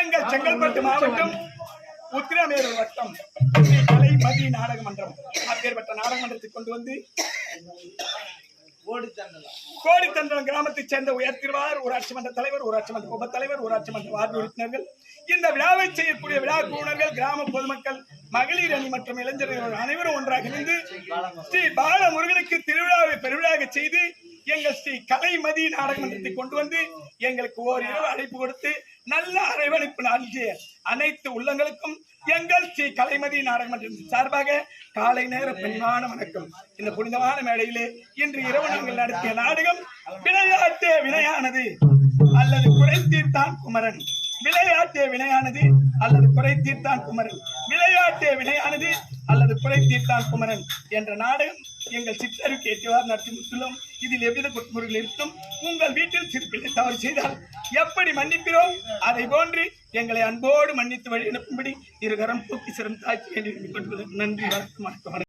எங்கள் செங்கல்பட்டு மாவட்டம் உத்திரமேரூர் வட்டம் கலை மதி நாடக மன்றம் அப்பேற்பட்ட நாடக மன்றத்தை கொண்டு வந்து கோடித்தண்டலம் கிராமத்தைச் சேர்ந்த உயர்த்திருவார் ஊராட்சி மன்ற தலைவர், ஊராட்சி மன்ற உப தலைவர், ஊராட்சி மன்ற வார்டு உறுப்பினர்கள், இந்த விழாவை செய்யக்கூடிய விழா குழுவினர்கள், கிராம பொதுமக்கள், மகளிர் அணி மற்றும் இளைஞர்கள் அனைவரும் ஒன்றாக இணைந்து ஸ்ரீ பாலமுருகனுக்கு திருவிழாவை பெருவிழாக செய்து எங்கள் ஸ்ரீ கலைமதி நாடக மன்றத்தை கொண்டு வந்து எங்களுக்கு ஓரிரவு அழைப்பு கொடுத்து நல்ல அரவணைப்பு நல்கிய அனைத்து உள்ளங்களுக்கும் எங்கள் ஸ்ரீ கலைமதி நாடக மன்றத்தின் சார்பாக காலை நேர பணிவான வணக்கம். இந்த புனிதமான மேடையிலே இன்று இரவு நாங்கள் நடத்திய நாடகம் விளையாட்டே வினையானது அல்லது குறை தீர்த்தான் குமரன், விளையாட்டே வினையானது அல்லது குறை தீர்த்தான் குமரன், விளையாட்டே வினையானது அல்லது குறை தீர்த்தான் குமரன் என்ற நாடகம் எங்கள் சிற்றறிவுக்கு ஏற்றவாறு நடத்தி முடித்துள்ளோம். இதில் எவ்வித குற்றமுறைகள் இருக்கும். உங்கள் வீட்டில் சிற்பிள்ளை தவறு செய்தால் எப்படி மன்னிக்கிறோம் அதை போன்று எங்களை அன்போடு மன்னித்து வழி அனுப்பும்படி இருகரம் தூக்கி சிறம் தாக்கி வேண்டி நன்றி. வணக்கம்.